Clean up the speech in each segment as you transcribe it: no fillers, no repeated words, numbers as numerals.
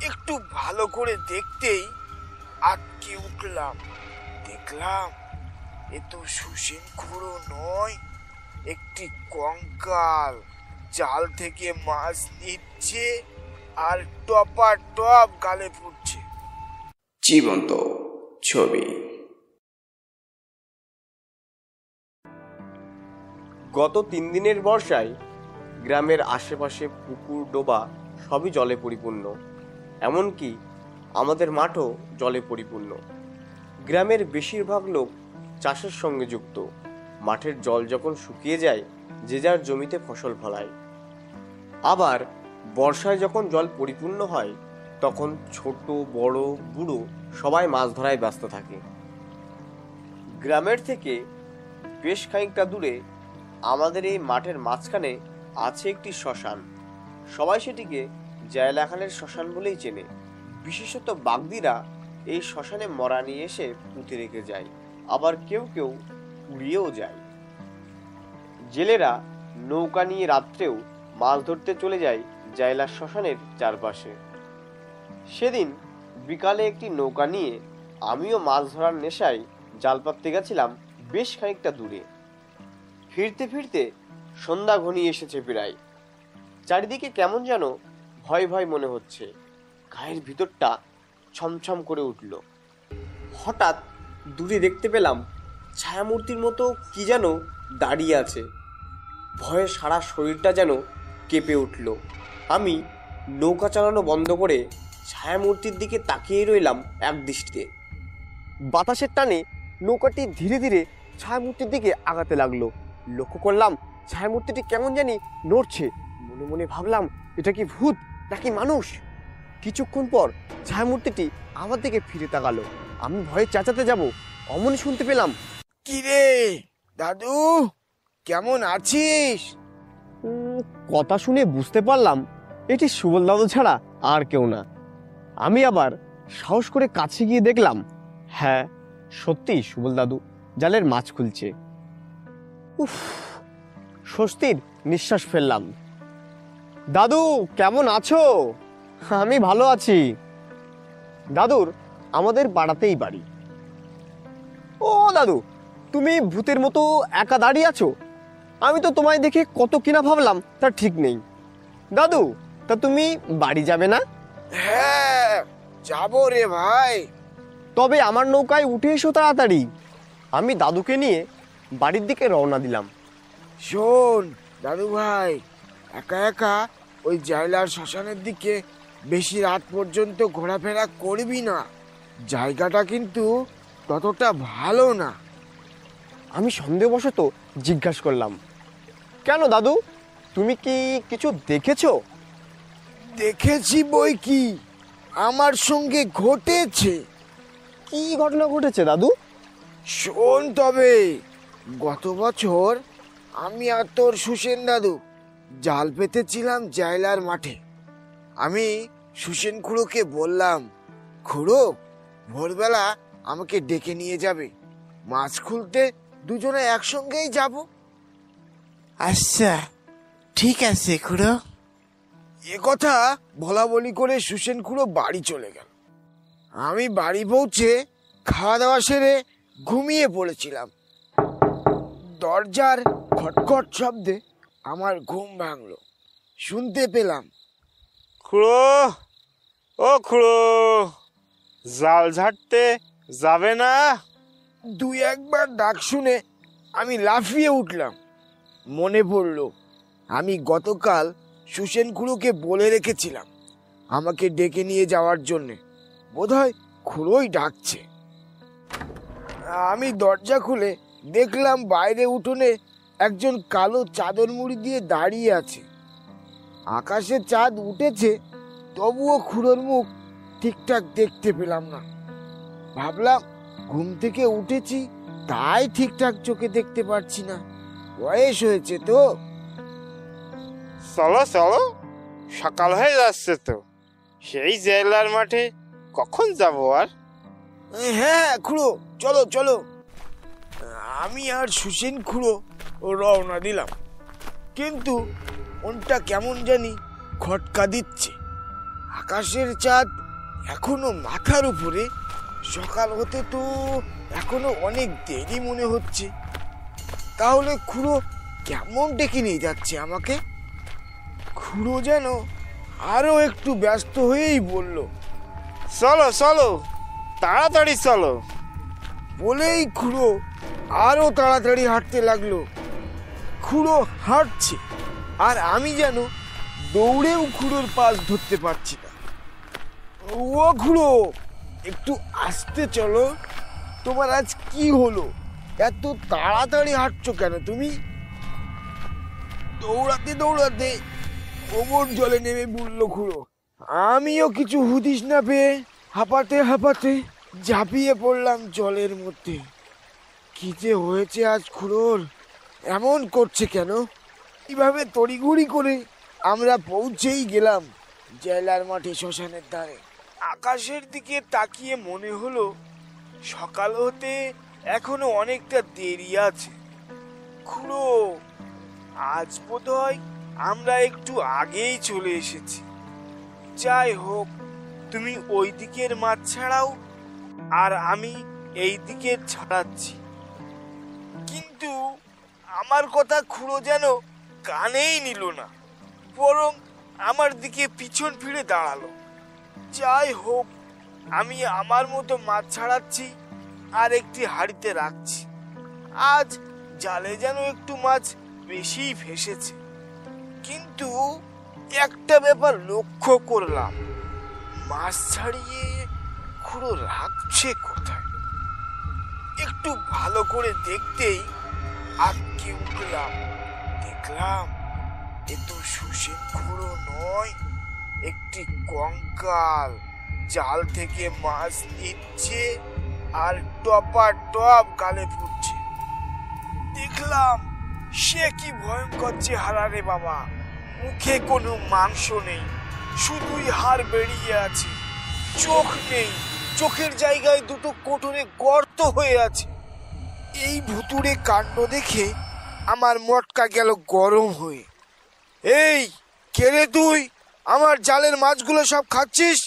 একটু ভালো করে দেখতেই আটকে উঠলাম। দেখলাম এ তো সুসেন খুঁড়ো নয়, একটি কঙ্কাল জাল থেকে মাছ নিচ্ছে আর টপাটপ গালে পড়ছে। জীবন্ত ছবি। গত 3 দিনের বর্ষায় গ্রামের আশেপাশে পুকুর ডোবা সবই জলে পরিপূর্ণ, এমনকি আমাদের মাঠও জলে পরিপূর্ণ। গ্রামের বেশিরভাগ লোক চাষের সঙ্গে যুক্ত। মাঠের জল যখন শুকিয়ে যায় যে যার জমিতে ফসল ফলায়। আবার বর্ষায় যখন জল পরিপূর্ণ হয় তখন ছোট বড় বুড়ো সবাই মাছ ধরায় ব্যস্ত থাকে। গ্রামের থেকে বেশ খানিকটা দূরে আমাদের এই মাঠের মাঝখানে আছে একটি শ্মশান। সবাই সেটিকে জায়লা খানের শ্মশান বলেই চেনে। বিশেষত বাগদিরা এই শ্মশানে মরা নিয়ে এসে পুঁতে রেখে যায়, আবার কেউ কেউ উড়িয়েও যায়। জেলেরা নৌকা নিয়ে রাত্রেও মাছ ধরতে চলে যায় জায়লা শ্মশানের চারপাশে। সেদিন বিকালে একটি নৌকা নিয়ে আমিও মাছ ধরার নেশায় জাল পাততে গেছিলাম বেশ খানিকটা দূরে। ফিরতে ফিরতে সন্ধ্যা ঘনিয়ে এসেছে প্রায়। চারিদিকে কেমন যেন ভয় ভয় মনে হচ্ছে। গায়ের ভিতরটা ছমছম করে উঠল। হঠাৎ দূরে দেখতে পেলাম ছায়ামূর্তির মতো কি যেন দাঁড়িয়ে আছে। ভয়ে সারা শরীরটা যেন কেঁপে উঠল। আমি নৌকা চালানো বন্ধ করে ছায়ামূর্তির দিকে তাকিয়ে রইলাম এক দৃষ্টিতে। বাতাসের টানে নৌকাটি ধীরে ধীরে ছায়ামূর্তির দিকে আগাতে লাগলো। লক্ষ্য করলাম ছায়ামূর্তিটি কেমন জানি নড়ছে। মনে মনে ভাবলাম, এটা কি ভূত নাকি মানুষ? কিছুক্ষণ পর ছায়ামূর্তিটি আমার দিকে ফিরে তাকালো। আমি ভয়ে চেঁচাতে যাব, অমনি শুনতে পেলাম, কিরে দাদু, কেমন আছিস? কথা শুনে বুঝতে পারলাম এটি সুবল দাদু ছাড়া আর কেউ না। আমি আবার সাহস করে কাছে গিয়ে দেখলাম, হ্যাঁ সত্যি সুবল দাদু জালের মাছ খুলছে। উফ, স্বস্তির নিঃশ্বাস ফেললাম। দাদু কেমন আছো? আমি ভালো আছি। দাদুর আমাদের পাড়াতেই বাড়ি। ও দাদু, তুমি ভূতের মতো একা দাঁড়িয়ে আছো? আমি তো তোমায় দেখে কত কিনা ভাবলাম, তার ঠিক নেই। দাদু, তা তুমি বাড়ি যাবে না? হ্যাঁ যাবো রে ভাই। তবে আমার নৌকায় উঠে এসো তাড়াতাড়ি। আমি দাদুকে নিয়ে বাড়ির দিকে রওনা দিলাম। শোন দাদু ভাই, একা একা ওই জায়লার শ্মশানের দিকে বেশি রাত পর্যন্ত ঘোরাফেরা করবি না। জায়গাটা কিন্তু ততটা ভালো না। আমি সন্দেহবশত জিজ্ঞাসা করলাম, কেন দাদু, তুমি কি কিছু দেখেছো? দেখেছি বই কি, আমার সঙ্গে ঘটেছে। কি ঘটনা ঘটেছে দাদু? শোন তবে, গত বছর আমি আর তোর সুসেন দাদু জাল পেতেছিলাম জায়লার মাঠে। আমি সুসেন খুড়োকে বললাম, খুড়ো ভোরবেলা আমাকে ডেকে নিয়ে যাবে, মাছ খুলতে দুজনে একসঙ্গেই যাব। আচ্ছা ঠিক আছে খুড়ো। এ কথা বলা বলি করে সুসেন খুড়ো বাড়ি চলে গেল। আমি বাড়ি পৌঁছে খাওয়া দাওয়া সেরে ঘুমিয়ে পড়েছিলাম। দরজার খটখট শব্দে আমার ঘুম ভাঙলো। শুনতে পেলাম, খুড়ো, ও খুড়ো, জাল ঝাড়তে যাবে না? দুই একবার ডাক শুনে আমি লাফিয়ে উঠলাম। মনে পড়ল আমি গতকাল সুসেন খুড়োকে বলে রেখেছিলাম আমাকে ডেকে নিয়ে যাওয়ার জন্যে। বোধহয় খুড়োই ডাকছে। আমি দরজা খুলে দেখলাম বাইরে উঠোনে একজন কালো চাদর মুড়ি দিয়ে দাঁড়িয়ে আছে। আকাশে চাঁদ উঠেছে, তবুও খুড়োর মুখ ঠিকঠাক দেখতে পেলাম না। ভাবলাম ঘুম থেকে উঠেছি তাই ঠিকঠাক চোখে দেখতে পারছি না, বয়স হয়েছে তো। চলো চলো, সকাল হয়ে যাচ্ছে তো। সেই জেলার মাঠে কখন যাব আর? হ্যাঁ খুড়ো, চলো চলো। আমি আর সুসেন খুড়ো রওনা দিলাম, কিন্তু মনটা কেমন জানি খটকা দিচ্ছে। আকাশ আকাশের চাঁদ এখনো মাথার উপরে, সকাল হতে তো এখনো অনেক দেরি মনে হচ্ছে। তাহলে খুড়ো কেমন ডেকে নিয়ে যাচ্ছে আমাকে? খুড়ো যেন আরো একটু ব্যস্ত হয়েই বলল, চলো চলো, তাড়াতাড়ি চলো। বলেই খুড়ো আরো তাড়াতাড়ি হাঁটতে লাগলো। খুড়ো হাঁটছে আর আমি যেন দৌড়েও খুড়োর পাশ ধরতে পারছি না। ও খুড়ো, একটু আস্তে চলো। তোমার আজ কি হলো? এত তাড়াতাড়ি হাঁটছো কেন তুমি? দৌড়াতে দৌড়াতে কোমর জলে নেমে বলল খুড়ো। আমিও কিছু হুদিস না পেয়ে হাঁপাতে হাঁপাতে ঝাঁপিয়ে পড়লাম জলের মধ্যে। কি যে হয়েছে আজ খুড়োর, এমন করছে কেন? কিভাবে তড়িঘড়ি করে আমরা পৌঁছেই গেলাম জেলার মাঠে, শ্মশানের ধারে। আকাশের দিকে তাকিয়ে মনে হলো সকাল হতে এখনো অনেকটা দেরি আছে। খুড়ো, আজ বোধহয় আমরা একটু আগেই চলে এসেছি। যাই হোক, তুমি ওই দিকের মাছ ছাড়াও আর আমি এই দিকের ছাড়াচ্ছি। কিন্তু আমার কথা খুড়ো যেন কানেই নিল না, বরং আমার দিকে পিছন ফিরে দাঁড়ালো। যাই হোক, আমি আমার মতো মাছ ছাড়াচ্ছি আর একটি হাঁড়িতে রাখছি। আজ জালে যেন একটু মাছ বেশি ফেসেছে। কিন্তু একটা ব্যাপার লক্ষ্য করলাম, মাছ ছাড়িয়ে খুড়ো রাখছে কোথায়? একটু ভালো করে দেখতেই আটকে উঠলাম। দেখলাম এ তো সুসেন খুড়ো নয়, একটি কঙ্কাল জাল থেকে মাছ নিচ্ছে আর টপা টপ গালে ফুটছে। দেখলাম সে কি ভয়ঙ্কর চেহারা রে বাবা! মুখে কোনো মাংস নেই, শুধুই হাড় বেরিয়ে আছে। চোখ নেই, চোখের জায়গায় দুটো কোটরে গর্ত হয়ে আছে। এই ভুতুড়ে কাণ্ড দেখে আমার মটকা গেল গরম হয়ে। এই কে রে তুই? আমার জালের মাছগুলো সব খাচ্ছিস?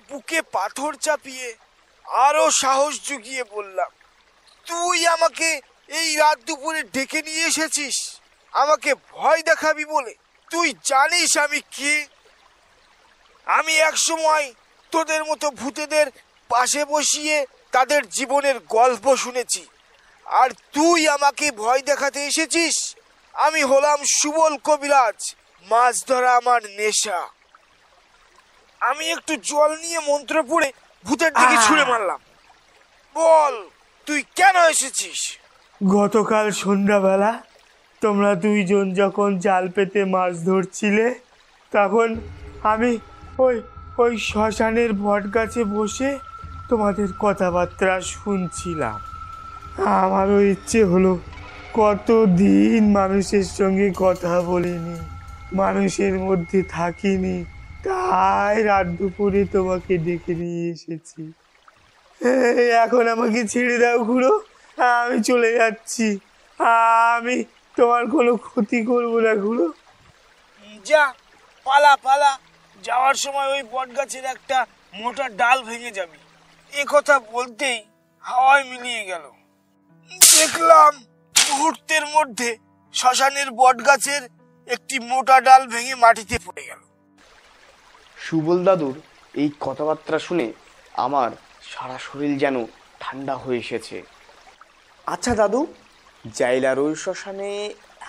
বুকে পাথর চাপিয়ে আরো সাহস জুগিয়ে বললাম, তুই আমাকে এই রাত দুপুরে ডেকে নিয়ে এসেছিস আমাকে ভয় দেখাবি বলে? তুই জানিস আমি কে? আমি একসময় তোদের মতো ভূতেদের পাশে বসিয়ে তাদের জীবনের গল্প শুনেছি, আর তুই আমাকে ভয় দেখাতে এসেছিস? আমি হলাম সুবল কবিরাজ, মাছ ধরা আমার নেশা। আমি একটু জল নিয়ে মন্ত্র পড়ে ভূতের দিকে ছুঁড়ে মারলাম। বল, তুই কেন এসেছিস? গতকাল সন্ধ্যাবেলা তোমরা দুইজন যখন জাল পেতে মাছ ধরছিলে, তখন আমি ওই ওই শ্মশানের বট গাছে বসে তোমাদের কথাবার্তা শুনছিলাম। আমারও ইচ্ছে হলো, কতদিন মানুষের সঙ্গে কথা বলিনি, মানুষের মধ্যে থাকিনি, তাই রাত দুপুরে তোমাকে ডেকে নিয়ে এসেছি। এখন আমাকে ছেড়ে দাও খুড়ো, আমি চলে যাচ্ছি। আমি তোমার কোনো ক্ষতি করবো না খুড়ো। যা, পালা পালা। যাওয়ার সময় ওই বট গাছের একটা মোটা ডাল ভেঙে যাবে। এ কথা বলতেই হাওয়ায় মিলিয়ে গেল। দেখলাম মুহূর্তের মধ্যে শ্মশানের বট গাছের একটি মোটা ডাল ভেঙে মাটিতে পড়ে গেল। সুবল দাদুর এই কথাবার্তা শুনে আমার সারা শরীর যেন ঠান্ডা হয়ে এসেছে। আচ্ছা দাদু, জাইলার ওই শ্মশানে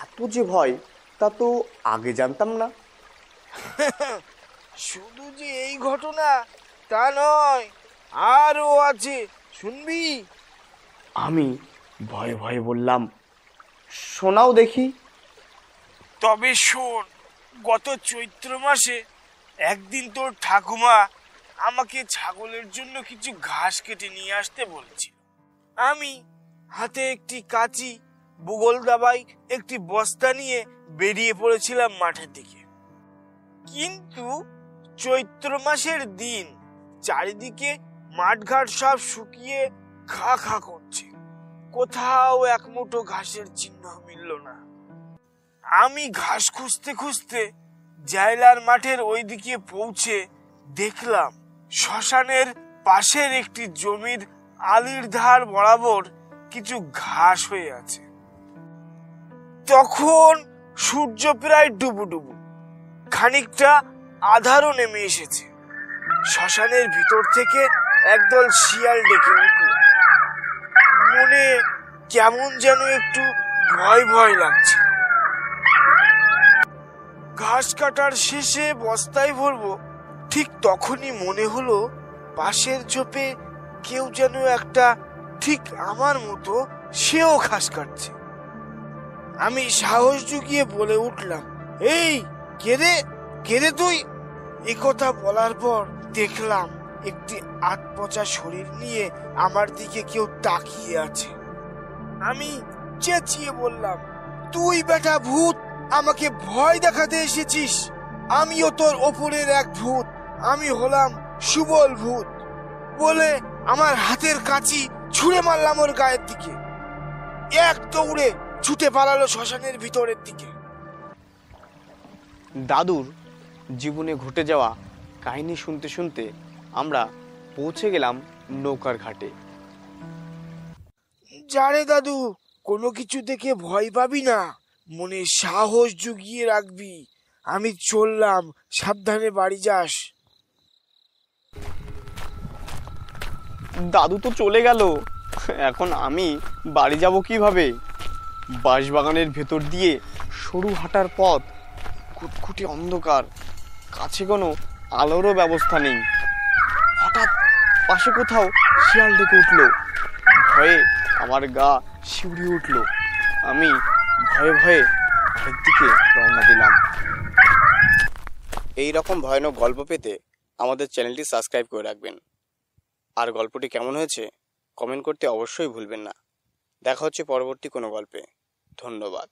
এত যে ভয়, তা তো আগে জানতাম না। শুধু যে এই ঘটনা তা নয়, আরও আছে, শুনবি? আমি ভয়ে ভয়ে বললাম, শোনাও দেখি। তবে শোন, গত চৈত্র মাসে একদিন তোর ঠাকুমা আমাকে ছাগলের জন্য কিছু ঘাস কেটে নিয়ে আসতে বলেছিল। আমি হাতে একটি কাঁচি, বুগল দাবাই, একটি বস্তা নিয়ে বেরিয়ে পড়েছিলাম মাঠের দিকে। কিন্তু চৈত্র মাসের দিন চারিদিকে মাঠঘাট সব শুকিয়ে খা খা করছে, কোথাও এক মুঠো ঘাসের চিহ্ন মিলল না। আমি ঘাস খুঁজতে খুঁজতে জাইলার মাঠের ওই দিকে পৌঁছে দেখলাম শ্মশানের পাশের একটি জমির আলির ধার বরাবর কিছু ঘাস হয়ে আছে। তখন সূর্য প্রায় ডুবুডুবু, খানিকটা আধারও নেমে এসেছে। শ্মশানের ভিতর থেকে একদল শিয়াল ডেকে উঠল। মনে কেমন যেন একটু ভয় ভয় লাগছে। ঘাস কাটার শেষে বস্তায় ভরবো, ঠিক তখনই মনে হলো পাশের ঝোপে কেউ যেন একটা ঠিক আমার মতো সেও ঘাস কাটছে। আমি সাহস জুগিয়ে বলে উঠলাম, এই কে রে তুই? একথা বলার পর দেখলাম একটি আধপচা শরীর নিয়ে আমার দিকে কেউ তাকিয়ে আছে। আমি চেঁচিয়ে বললাম, তুই বেটা ভূত, আমাকে ভয় দেখাতে এসেছিস? আমিও তোর ওপরের এক ভূত, আমি হলাম সুবল ভূত। বলে আমার হাতের কাঁচি ছুঁড়ে মারলাম ওর গায়ের দিকে। এক দৌড়ে ছুটে পালালো শ্মশানের ভিতরের দিকে। দাদুর জীবনে ঘটে যাওয়া কাহিনী শুনতে শুনতে আমরা পৌঁছে গেলাম নৌকার ঘাটে। যারে দাদু, কোনো কিছু দেখে ভয় পাবি না, মনে সাহস জুগিয়ে রাখবি। আমি চললাম, সাবধানে বাড়ি যাস। দাদু তো চলে গেল, এখন আমি বাড়ি যাব কিভাবে? বাঁশবাগানের ভেতর দিয়ে সরু হাঁটার পথ, কুটকুটি অন্ধকার, কাছে কোনো আলোরও ব্যবস্থা নেই। হঠাৎ পাশে কোথাও শিয়াল ডেকে উঠলো। ভয়ে আমার গা শিউরে উঠল। আমি ভয়ে ভয়ে ঘরের দিকে রওনা দিলাম। এই রকম ভয়ানক গল্প পেতে আমাদের চ্যানেলটি সাবস্ক্রাইব করে রাখবেন। আর গল্পটি কেমন হয়েছে কমেন্ট করতে অবশ্যই ভুলবেন না। দেখা হচ্ছে পরবর্তী কোনো গল্পে। ধন্যবাদ।